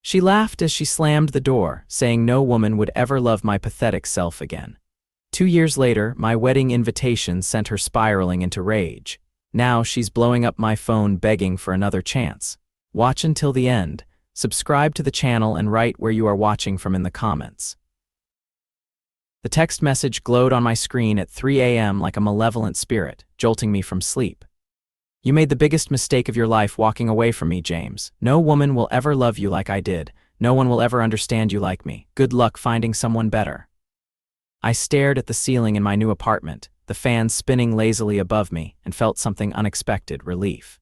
She laughed as she slammed the door, saying no woman would ever love my pathetic self again. 2 years later, my wedding invitation sent her spiraling into rage. Now she's blowing up my phone begging for another chance. Watch until the end, subscribe to the channel and write where you are watching from in the comments. The text message glowed on my screen at 3 a.m. like a malevolent spirit, jolting me from sleep. You made the biggest mistake of your life walking away from me, James. No woman will ever love you like I did. No one will ever understand you like me. Good luck finding someone better. I stared at the ceiling in my new apartment, the fan spinning lazily above me, and felt something unexpected: relief.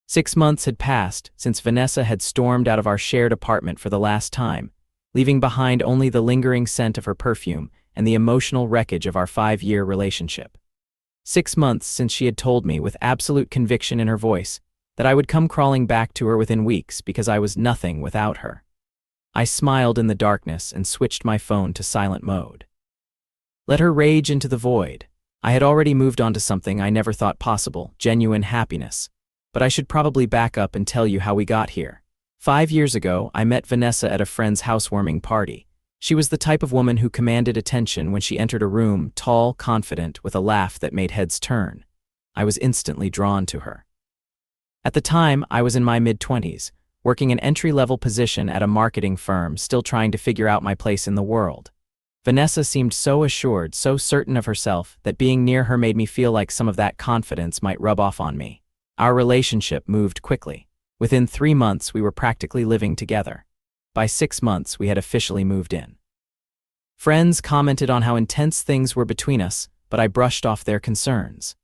6 months had passed since Vanessa had stormed out of our shared apartment for the last time, leaving behind only the lingering scent of her perfume and the emotional wreckage of our 5-year relationship. 6 months since she had told me with absolute conviction in her voice that I would come crawling back to her within weeks because I was nothing without her. I smiled in the darkness and switched my phone to silent mode. Let her rage into the void. I had already moved on to something I never thought possible: genuine happiness. But I should probably back up and tell you how we got here. 5 years ago, I met Vanessa at a friend's housewarming party. She was the type of woman who commanded attention when she entered a room, tall, confident, with a laugh that made heads turn. I was instantly drawn to her. At the time, I was in my mid-20s, working an entry-level position at a marketing firm, still trying to figure out my place in the world. Vanessa seemed so assured, so certain of herself, that being near her made me feel like some of that confidence might rub off on me. Our relationship moved quickly. Within 3 months, we were practically living together. By 6 months, we had officially moved in. Friends commented on how intense things were between us, but I brushed off their concerns.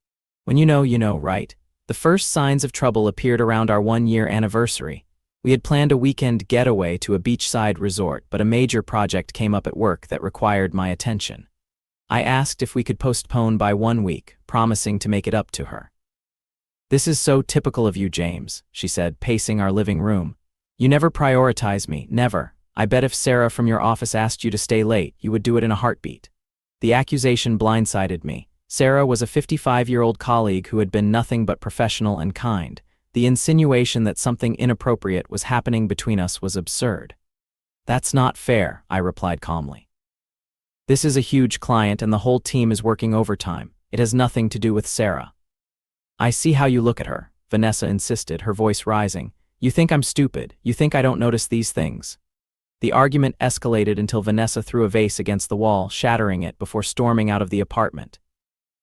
When you know, right? The first signs of trouble appeared around our 1-year anniversary. We had planned a weekend getaway to a beachside resort, but a major project came up at work that required my attention. I asked if we could postpone by 1 week, promising to make it up to her. "This is so typical of you, James," she said, pacing our living room. "You never prioritize me, never. I bet if Sarah from your office asked you to stay late, you would do it in a heartbeat." The accusation blindsided me. Sarah was a 55-year-old colleague who had been nothing but professional and kind. The insinuation that something inappropriate was happening between us was absurd. "That's not fair," I replied calmly. "This is a huge client and the whole team is working overtime. It has nothing to do with Sarah." "I see how you look at her," Vanessa insisted, her voice rising. "You think I'm stupid. You think I don't notice these things." The argument escalated until Vanessa threw a vase against the wall, shattering it before storming out of the apartment.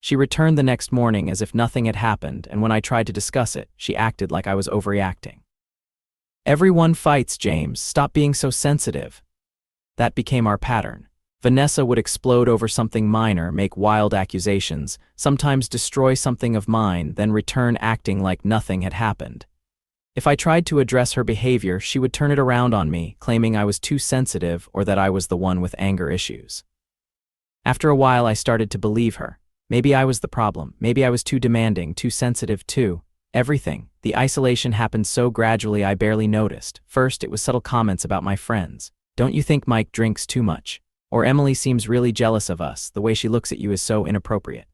She returned the next morning as if nothing had happened, and when I tried to discuss it, she acted like I was overreacting. "Everyone fights, James. Stop being so sensitive." That became our pattern. Vanessa would explode over something minor, make wild accusations, sometimes destroy something of mine, then return acting like nothing had happened. If I tried to address her behavior, she would turn it around on me, claiming I was too sensitive or that I was the one with anger issues. After a while, I started to believe her. Maybe I was the problem. Maybe I was too demanding, too sensitive, too. Everything. The isolation happened so gradually I barely noticed. First, it was subtle comments about my friends. "Don't you think Mike drinks too much?" Or "Emily seems really jealous of us. The way she looks at you is so inappropriate."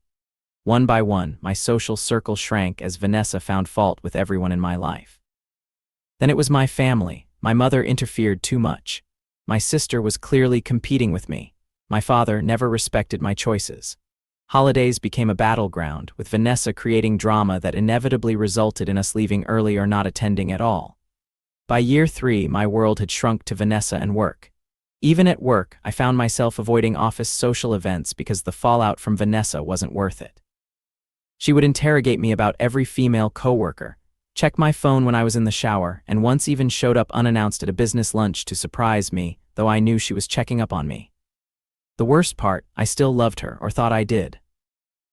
One by one, my social circle shrank as Vanessa found fault with everyone in my life. Then it was my family. My mother interfered too much. My sister was clearly competing with me. My father never respected my choices. Holidays became a battleground, with Vanessa creating drama that inevitably resulted in us leaving early or not attending at all. By year 3, my world had shrunk to Vanessa and work. Even at work, I found myself avoiding office social events because the fallout from Vanessa wasn't worth it. She would interrogate me about every female coworker, check my phone when I was in the shower, and once even showed up unannounced at a business lunch to surprise me, though I knew she was checking up on me. The worst part, I still loved her, or thought I did.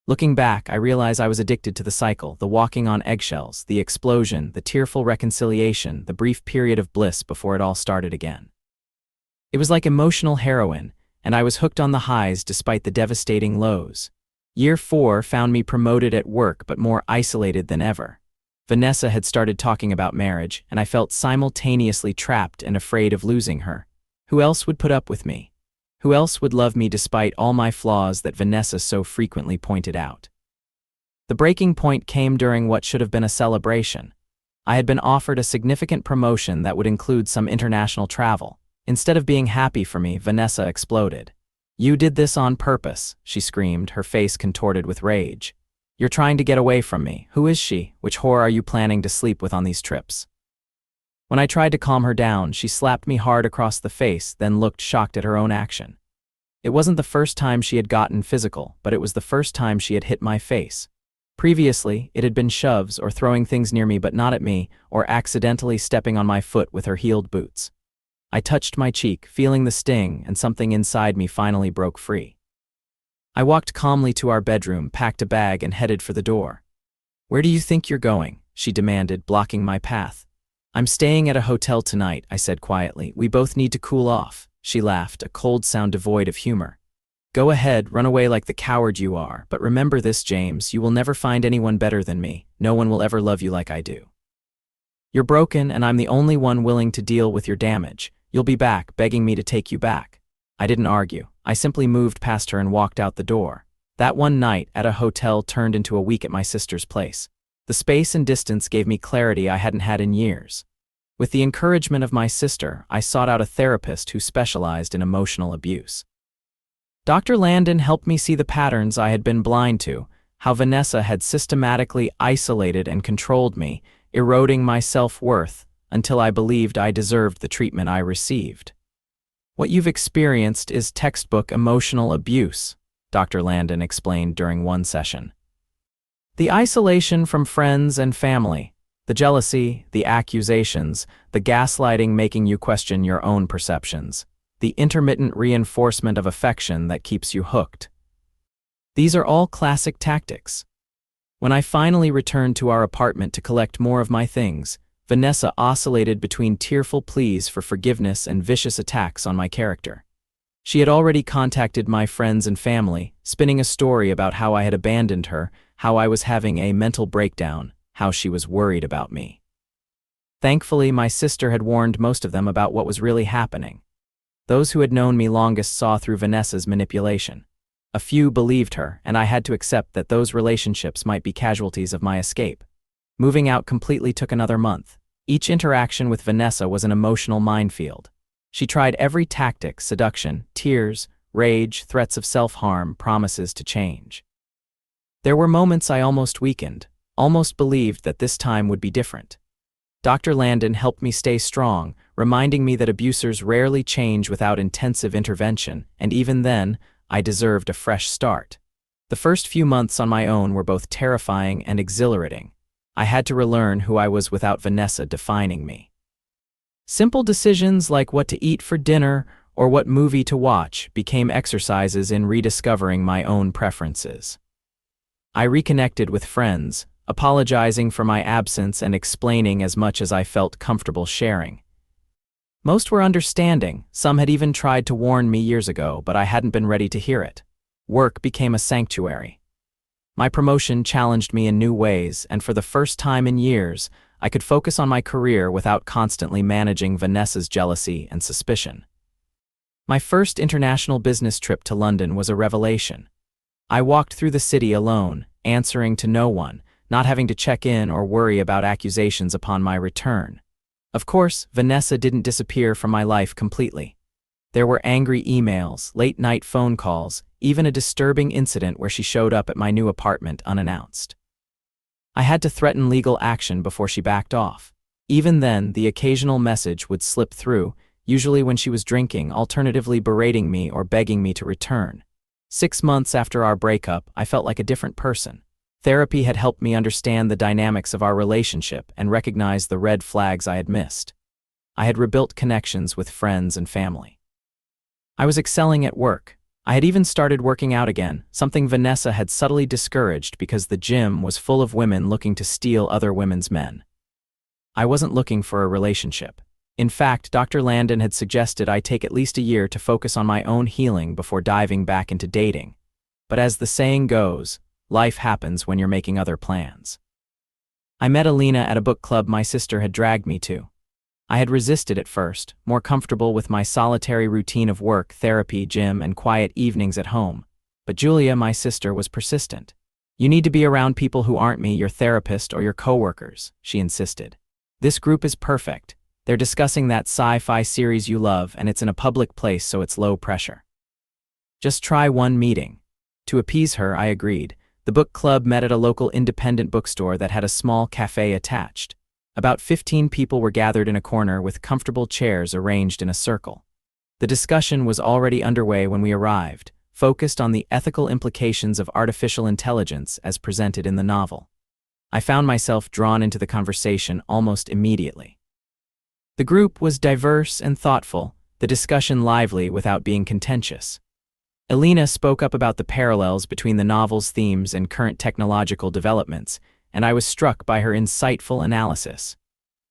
Looking back, I realize I was addicted to the cycle, the walking on eggshells, the explosion, the tearful reconciliation, the brief period of bliss before it all started again. It was like emotional heroin, and I was hooked on the highs despite the devastating lows. Year 4 found me promoted at work but more isolated than ever. Vanessa had started talking about marriage, and I felt simultaneously trapped and afraid of losing her. Who else would put up with me? Who else would love me despite all my flaws that Vanessa so frequently pointed out? The breaking point came during what should have been a celebration. I had been offered a significant promotion that would include some international travel. Instead of being happy for me, Vanessa exploded. "You did this on purpose," she screamed, her face contorted with rage. "You're trying to get away from me. Who is she? Which whore are you planning to sleep with on these trips?" When I tried to calm her down, she slapped me hard across the face, then looked shocked at her own action. It wasn't the first time she had gotten physical, but it was the first time she had hit my face. Previously, it had been shoves or throwing things near me but not at me, or accidentally stepping on my foot with her heeled boots. I touched my cheek, feeling the sting, and something inside me finally broke free. I walked calmly to our bedroom, packed a bag, and headed for the door. "Where do you think you're going?" she demanded, blocking my path. "I'm staying at a hotel tonight," I said quietly. "We both need to cool off." She laughed, a cold sound devoid of humor. "Go ahead, run away like the coward you are, but remember this, James, you will never find anyone better than me. No one will ever love you like I do. You're broken, and I'm the only one willing to deal with your damage. You'll be back, begging me to take you back." I didn't argue. I simply moved past her and walked out the door. That one night at a hotel turned into a week at my sister's place. The space and distance gave me clarity I hadn't had in years. With the encouragement of my sister, I sought out a therapist who specialized in emotional abuse. Dr. Landon helped me see the patterns I had been blind to, how Vanessa had systematically isolated and controlled me, eroding my self-worth until I believed I deserved the treatment I received. "What you've experienced is textbook emotional abuse," Dr. Landon explained during one session. "The isolation from friends and family, the jealousy, the accusations, the gaslighting making you question your own perceptions, the intermittent reinforcement of affection that keeps you hooked. These are all classic tactics. When I finally returned to our apartment to collect more of my things, Vanessa oscillated between tearful pleas for forgiveness and vicious attacks on my character. She had already contacted my friends and family, spinning a story about how I had abandoned her, how I was having a mental breakdown, how she was worried about me. Thankfully, my sister had warned most of them about what was really happening. Those who had known me longest saw through Vanessa's manipulation. A few believed her, and I had to accept that those relationships might be casualties of my escape. Moving out completely took another month. Each interaction with Vanessa was an emotional minefield. She tried every tactic: seduction, tears, rage, threats of self-harm, promises to change. There were moments I almost weakened, almost believed that this time would be different. Dr. Landon helped me stay strong, reminding me that abusers rarely change without intensive intervention, and even then, I deserved a fresh start. The first few months on my own were both terrifying and exhilarating. I had to relearn who I was without Vanessa defining me. Simple decisions like what to eat for dinner or what movie to watch became exercises in rediscovering my own preferences. I reconnected with friends, apologizing for my absence and explaining as much as I felt comfortable sharing. Most were understanding, some had even tried to warn me years ago, but I hadn't been ready to hear it. Work became a sanctuary. My promotion challenged me in new ways, and for the first time in years, I could focus on my career without constantly managing Vanessa's jealousy and suspicion. My first international business trip to London was a revelation. I walked through the city alone, answering to no one, not having to check in or worry about accusations upon my return. Of course, Vanessa didn't disappear from my life completely. There were angry emails, late-night phone calls, even a disturbing incident where she showed up at my new apartment unannounced. I had to threaten legal action before she backed off. Even then, the occasional message would slip through, usually when she was drinking, alternatively berating me or begging me to return. 6 months after our breakup, I felt like a different person. Therapy had helped me understand the dynamics of our relationship and recognize the red flags I had missed. I had rebuilt connections with friends and family. I was excelling at work. I had even started working out again, something Vanessa had subtly discouraged because the gym was full of women looking to steal other women's men. I wasn't looking for a relationship. In fact, Dr. Landon had suggested I take at least a year to focus on my own healing before diving back into dating. But as the saying goes, life happens when you're making other plans. I met Alina at a book club my sister had dragged me to. I had resisted at first, more comfortable with my solitary routine of work, therapy, gym, and quiet evenings at home. But Julia, my sister, was persistent. "You need to be around people who aren't me, your therapist or your coworkers," she insisted. This group is perfect. They're discussing that sci-fi series you love, and it's in a public place, so it's low pressure. Just try one meeting. To appease her, I agreed. The book club met at a local independent bookstore that had a small cafe attached. About 15 people were gathered in a corner with comfortable chairs arranged in a circle. The discussion was already underway when we arrived, focused on the ethical implications of artificial intelligence as presented in the novel. I found myself drawn into the conversation almost immediately. The group was diverse and thoughtful, the discussion lively without being contentious. Alina spoke up about the parallels between the novel's themes and current technological developments, and I was struck by her insightful analysis.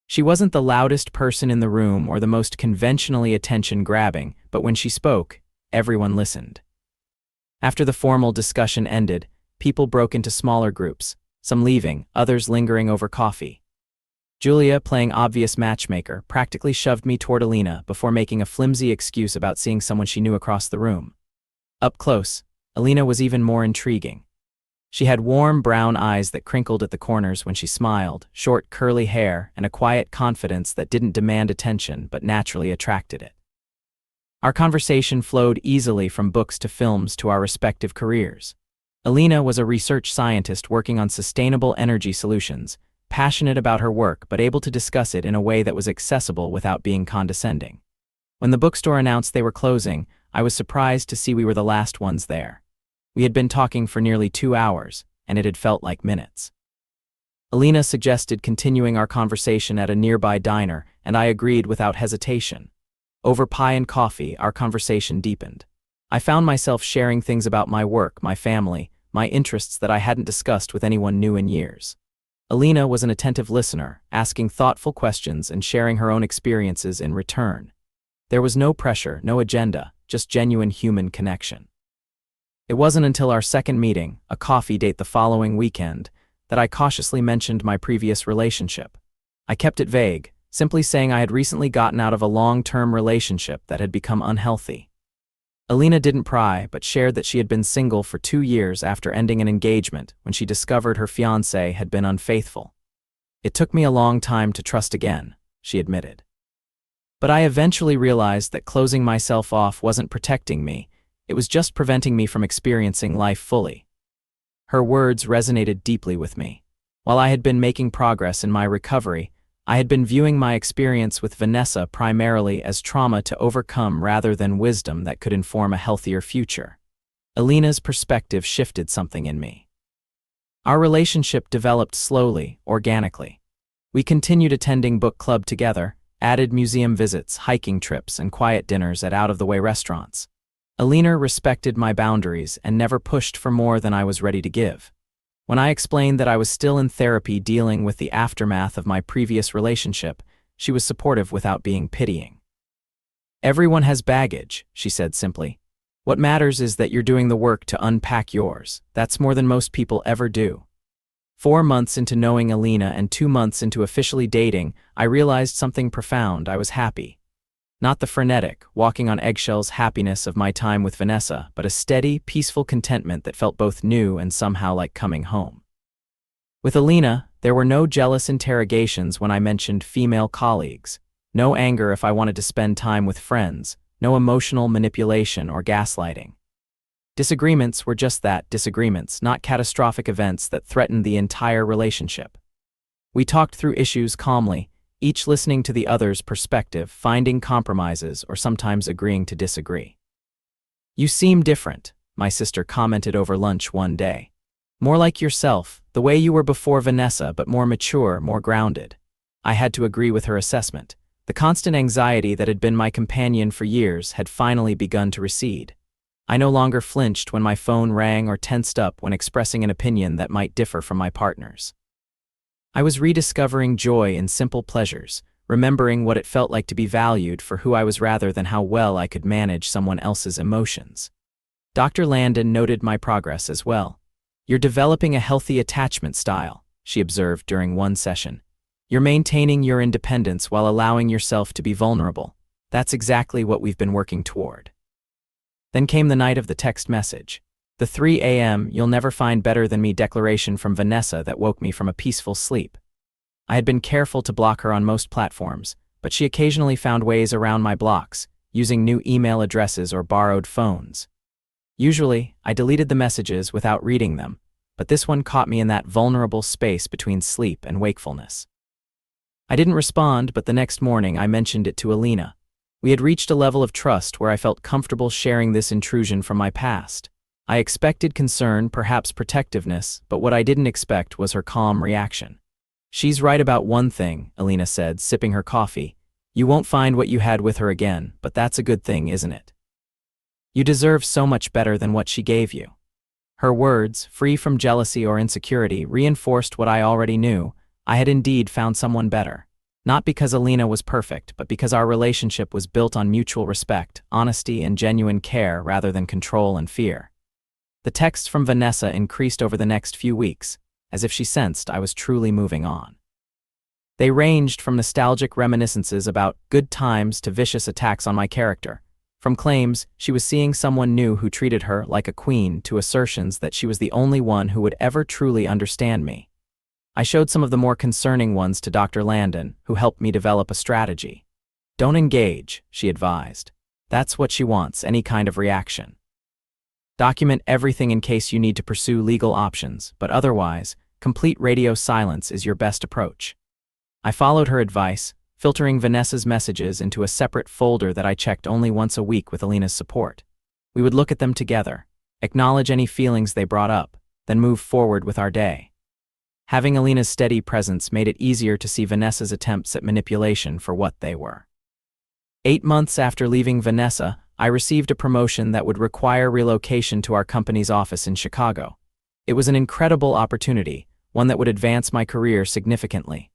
She wasn't the loudest person in the room or the most conventionally attention-grabbing, but when she spoke, everyone listened. After the formal discussion ended, people broke into smaller groups, some leaving, others lingering over coffee. Julia, playing obvious matchmaker, practically shoved me toward Alina before making a flimsy excuse about seeing someone she knew across the room. Up close, Alina was even more intriguing. She had warm brown eyes that crinkled at the corners when she smiled, short curly hair, and a quiet confidence that didn't demand attention but naturally attracted it. Our conversation flowed easily from books to films to our respective careers. Alina was a research scientist working on sustainable energy solutions, passionate about her work but able to discuss it in a way that was accessible without being condescending. When the bookstore announced they were closing, I was surprised to see we were the last ones there. We had been talking for nearly 2 hours, and it had felt like minutes. Alina suggested continuing our conversation at a nearby diner, and I agreed without hesitation. Over pie and coffee, our conversation deepened. I found myself sharing things about my work, my family, my interests that I hadn't discussed with anyone new in years. Alina was an attentive listener, asking thoughtful questions and sharing her own experiences in return. There was no pressure, no agenda, just genuine human connection. It wasn't until our second meeting, a coffee date the following weekend, that I cautiously mentioned my previous relationship. I kept it vague, simply saying I had recently gotten out of a long-term relationship that had become unhealthy. Alina didn't pry, but shared that she had been single for 2 years after ending an engagement when she discovered her fiancé had been unfaithful. It took me a long time to trust again, she admitted. But I eventually realized that closing myself off wasn't protecting me, it was just preventing me from experiencing life fully. Her words resonated deeply with me. While I had been making progress in my recovery, I had been viewing my experience with Vanessa primarily as trauma to overcome rather than wisdom that could inform a healthier future. Alina's perspective shifted something in me. Our relationship developed slowly, organically. We continued attending book club together, added museum visits, hiking trips, and quiet dinners at out-of-the-way restaurants. Alina respected my boundaries and never pushed for more than I was ready to give. When I explained that I was still in therapy dealing with the aftermath of my previous relationship, she was supportive without being pitying. "Everyone has baggage," she said simply. "What matters is that you're doing the work to unpack yours. That's more than most people ever do." 4 months into knowing Alina and 2 months into officially dating, I realized something profound. I was happy. Not the frenetic, walking on eggshells happiness of my time with Vanessa, but a steady, peaceful contentment that felt both new and somehow like coming home. With Alina, there were no jealous interrogations when I mentioned female colleagues, no anger if I wanted to spend time with friends, no emotional manipulation or gaslighting. Disagreements were just that, disagreements, not catastrophic events that threatened the entire relationship. We talked through issues calmly, each listening to the other's perspective, finding compromises, or sometimes agreeing to disagree. "You seem different," my sister commented over lunch one day. "More like yourself, the way you were before Vanessa, but more mature, more grounded." I had to agree with her assessment. The constant anxiety that had been my companion for years had finally begun to recede. I no longer flinched when my phone rang or tensed up when expressing an opinion that might differ from my partner's. I was rediscovering joy in simple pleasures, remembering what it felt like to be valued for who I was rather than how well I could manage someone else's emotions. Dr. Landon noted my progress as well. "You're developing a healthy attachment style," she observed during one session. "You're maintaining your independence while allowing yourself to be vulnerable. That's exactly what we've been working toward." Then came the night of the text message. The 3 a.m. "you'll never find better than me" declaration from Vanessa that woke me from a peaceful sleep. I had been careful to block her on most platforms, but she occasionally found ways around my blocks, using new email addresses or borrowed phones. Usually, I deleted the messages without reading them, but this one caught me in that vulnerable space between sleep and wakefulness. I didn't respond, but the next morning I mentioned it to Alina. We had reached a level of trust where I felt comfortable sharing this intrusion from my past. I expected concern, perhaps protectiveness, but what I didn't expect was her calm reaction. "She's right about one thing," Alina said, sipping her coffee. "You won't find what you had with her again, but that's a good thing, isn't it? You deserve so much better than what she gave you." Her words, free from jealousy or insecurity, reinforced what I already knew. I had indeed found someone better. Not because Alina was perfect, but because our relationship was built on mutual respect, honesty, and genuine care rather than control and fear. The texts from Vanessa increased over the next few weeks, as if she sensed I was truly moving on. They ranged from nostalgic reminiscences about good times to vicious attacks on my character, from claims she was seeing someone new who treated her like a queen to assertions that she was the only one who would ever truly understand me. I showed some of the more concerning ones to Dr. Landon, who helped me develop a strategy. "Don't engage," she advised. "That's what she wants, any kind of reaction. Document everything in case you need to pursue legal options, but otherwise, complete radio silence is your best approach." I followed her advice, filtering Vanessa's messages into a separate folder that I checked only once a week with Alina's support. We would look at them together, acknowledge any feelings they brought up, then move forward with our day. Having Alina's steady presence made it easier to see Vanessa's attempts at manipulation for what they were. 8 months after leaving Vanessa, I received a promotion that would require relocation to our company's office in Chicago. It was an incredible opportunity, one that would advance my career significantly.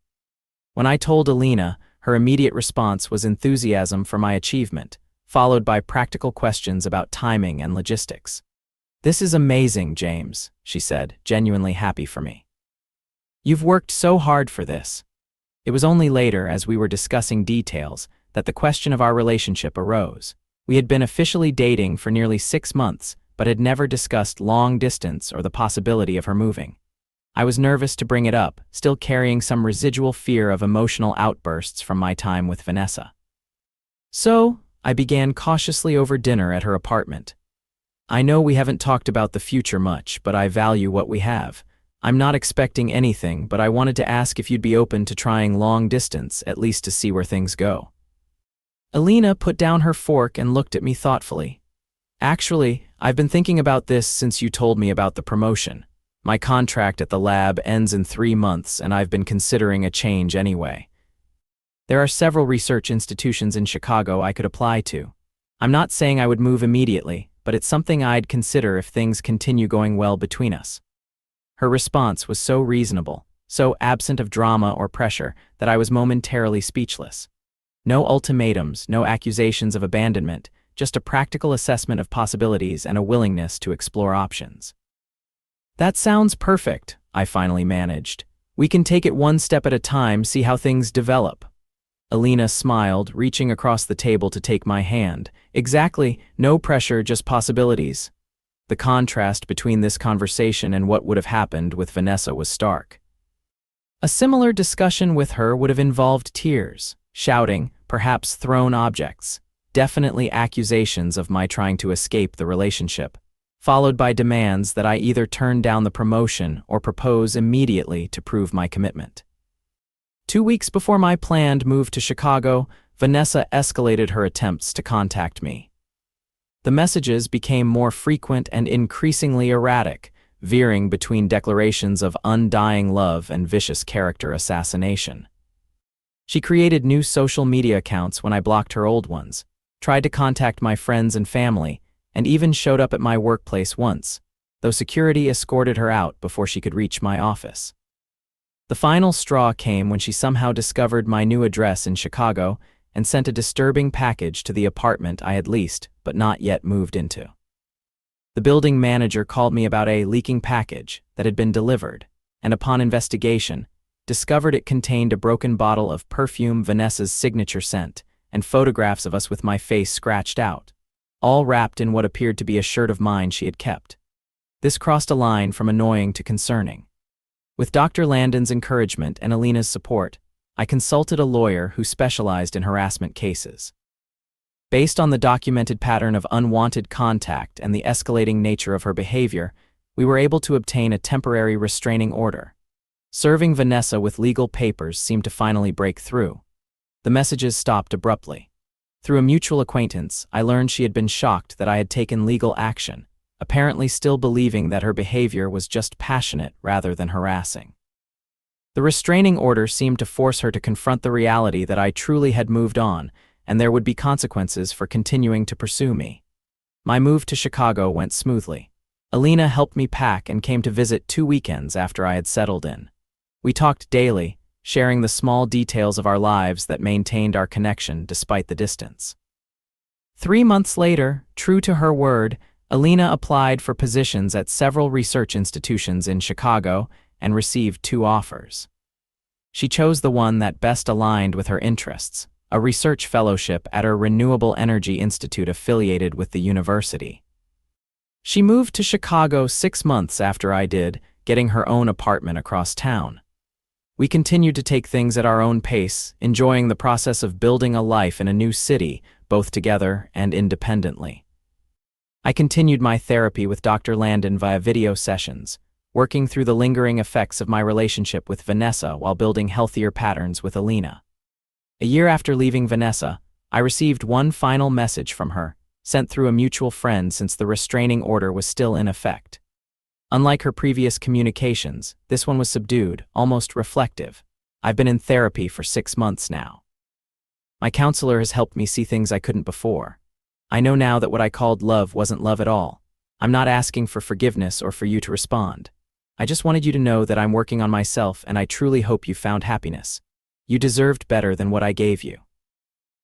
When I told Alina, her immediate response was enthusiasm for my achievement, followed by practical questions about timing and logistics. "This is amazing, James," she said, genuinely happy for me. "You've worked so hard for this." It was only later, as we were discussing details, that the question of our relationship arose. We had been officially dating for nearly 6 months, but had never discussed long distance or the possibility of her moving. I was nervous to bring it up, still carrying some residual fear of emotional outbursts from my time with Vanessa. So, I began cautiously over dinner at her apartment. "I know we haven't talked about the future much, but I value what we have. I'm not expecting anything, but I wanted to ask if you'd be open to trying long distance, at least to see where things go." Alina put down her fork and looked at me thoughtfully. "Actually, I've been thinking about this since you told me about the promotion. My contract at the lab ends in 3 months, and I've been considering a change anyway. There are several research institutions in Chicago I could apply to. I'm not saying I would move immediately, but it's something I'd consider if things continue going well between us." Her response was so reasonable, so absent of drama or pressure, that I was momentarily speechless. No ultimatums, no accusations of abandonment, just a practical assessment of possibilities and a willingness to explore options. "That sounds perfect," I finally managed. "We can take it one step at a time, see how things develop." Alina smiled, reaching across the table to take my hand. "Exactly, no pressure, just possibilities." The contrast between this conversation and what would have happened with Vanessa was stark. A similar discussion with her would have involved tears, shouting, perhaps thrown objects, definitely accusations of my trying to escape the relationship, followed by demands that I either turn down the promotion or propose immediately to prove my commitment. 2 weeks before my planned move to Chicago, Vanessa escalated her attempts to contact me. The messages became more frequent and increasingly erratic, veering between declarations of undying love and vicious character assassination. She created new social media accounts when I blocked her old ones, tried to contact my friends and family, and even showed up at my workplace once, though security escorted her out before she could reach my office. The final straw came when she somehow discovered my new address in Chicago and sent a disturbing package to the apartment I had leased but not yet moved into. The building manager called me about a leaking package that had been delivered, and upon investigation, discovered it contained a broken bottle of perfume Vanessa's signature scent and photographs of us with my face scratched out, all wrapped in what appeared to be a shirt of mine she had kept. This crossed a line from annoying to concerning. With Dr. Landon's encouragement and Alina's support, I consulted a lawyer who specialized in harassment cases. Based on the documented pattern of unwanted contact and the escalating nature of her behavior, we were able to obtain a temporary restraining order. Serving Vanessa with legal papers seemed to finally break through. The messages stopped abruptly. Through a mutual acquaintance, I learned she had been shocked that I had taken legal action, apparently still believing that her behavior was just passionate rather than harassing. The restraining order seemed to force her to confront the reality that I truly had moved on, and there would be consequences for continuing to pursue me. My move to Chicago went smoothly. Alina helped me pack and came to visit 2 weekends after I had settled in. We talked daily, sharing the small details of our lives that maintained our connection despite the distance. 3 months later, true to her word, Alina applied for positions at several research institutions in Chicago and received 2 offers. She chose the one that best aligned with her interests, a research fellowship at a renewable energy institute affiliated with the university. She moved to Chicago 6 months after I did, getting her own apartment across town. We continued to take things at our own pace, enjoying the process of building a life in a new city, both together and independently. I continued my therapy with Dr. Landon via video sessions, working through the lingering effects of my relationship with Vanessa while building healthier patterns with Alina. A year after leaving Vanessa, I received one final message from her, sent through a mutual friend since the restraining order was still in effect. Unlike her previous communications, this one was subdued, almost reflective. I've been in therapy for 6 months now. My counselor has helped me see things I couldn't before. I know now that what I called love wasn't love at all. I'm not asking for forgiveness or for you to respond. I just wanted you to know that I'm working on myself and I truly hope you found happiness. You deserved better than what I gave you.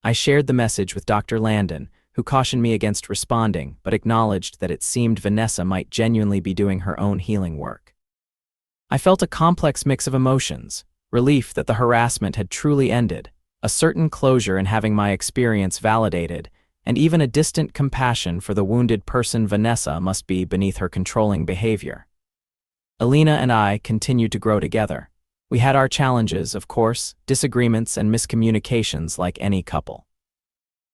I shared the message with Dr. Landon, who cautioned me against responding but acknowledged that it seemed Vanessa might genuinely be doing her own healing work. I felt a complex mix of emotions, relief that the harassment had truly ended, a certain closure in having my experience validated, and even a distant compassion for the wounded person Vanessa must be beneath her controlling behavior. Alina and I continued to grow together. We had our challenges, of course, disagreements and miscommunications like any couple.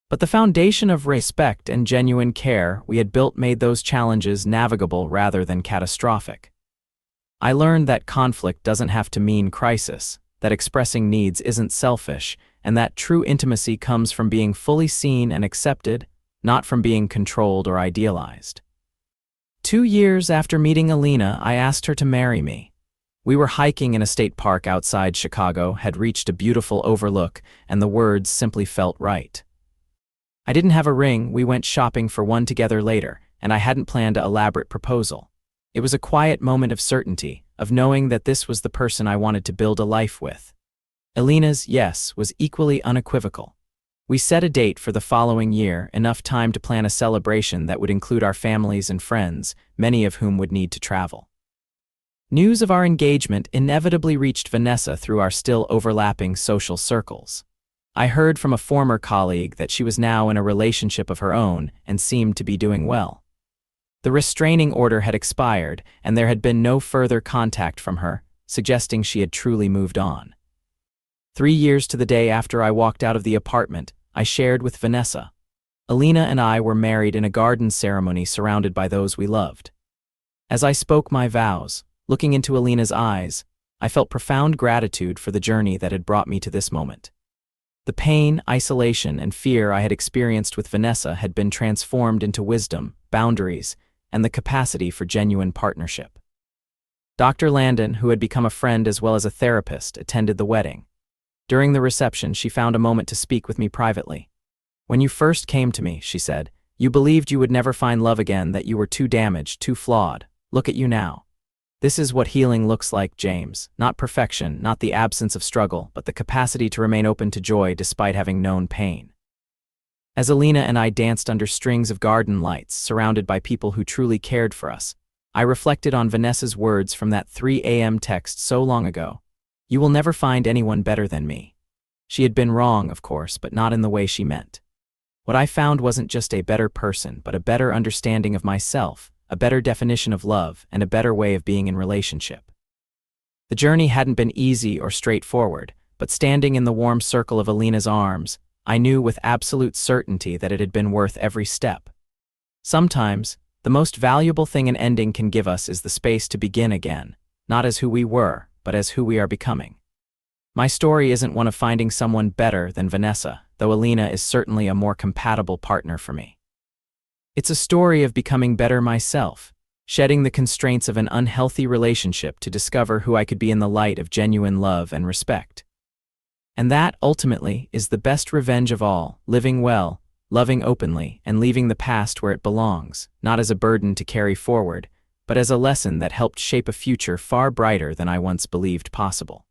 But the foundation of respect and genuine care we had built made those challenges navigable rather than catastrophic. I learned that conflict doesn't have to mean crisis, that expressing needs isn't selfish, and that true intimacy comes from being fully seen and accepted, not from being controlled or idealized. 2 years after meeting Alina, I asked her to marry me. We were hiking in a state park outside Chicago, had reached a beautiful overlook, and the words simply felt right. I didn't have a ring, we went shopping for one together later, and I hadn't planned an elaborate proposal. It was a quiet moment of certainty, of knowing that this was the person I wanted to build a life with. Alina's yes was equally unequivocal. We set a date for the following year, enough time to plan a celebration that would include our families and friends, many of whom would need to travel. News of our engagement inevitably reached Vanessa through our still overlapping social circles. I heard from a former colleague that she was now in a relationship of her own and seemed to be doing well. The restraining order had expired, and there had been no further contact from her, suggesting she had truly moved on. 3 years to the day after I walked out of the apartment, I shared with Vanessa. Alina and I were married in a garden ceremony surrounded by those we loved. As I spoke my vows, looking into Alina's eyes, I felt profound gratitude for the journey that had brought me to this moment. The pain, isolation, and fear I had experienced with Vanessa had been transformed into wisdom, boundaries, and the capacity for genuine partnership. Dr. Landon, who had become a friend as well as a therapist, attended the wedding. During the reception, she found a moment to speak with me privately. "When you first came to me," she said, "you believed you would never find love again, that you were too damaged, too flawed. Look at you now. This is what healing looks like, James. Not perfection, not the absence of struggle, but the capacity to remain open to joy despite having known pain." As Alina and I danced under strings of garden lights, surrounded by people who truly cared for us, I reflected on Vanessa's words from that 3 a.m. text so long ago. "You will never find anyone better than me." She had been wrong, of course, but not in the way she meant. What I found wasn't just a better person, but a better understanding of myself, a better definition of love, and a better way of being in relationship. The journey hadn't been easy or straightforward, but standing in the warm circle of Alina's arms, I knew with absolute certainty that it had been worth every step. Sometimes, the most valuable thing an ending can give us is the space to begin again, not as who we were, but as who we are becoming. My story isn't one of finding someone better than Vanessa, though Alina is certainly a more compatible partner for me. It's a story of becoming better myself, shedding the constraints of an unhealthy relationship to discover who I could be in the light of genuine love and respect. And that, ultimately, is the best revenge of all, living well, loving openly, and leaving the past where it belongs, not as a burden to carry forward, but as a lesson that helped shape a future far brighter than I once believed possible.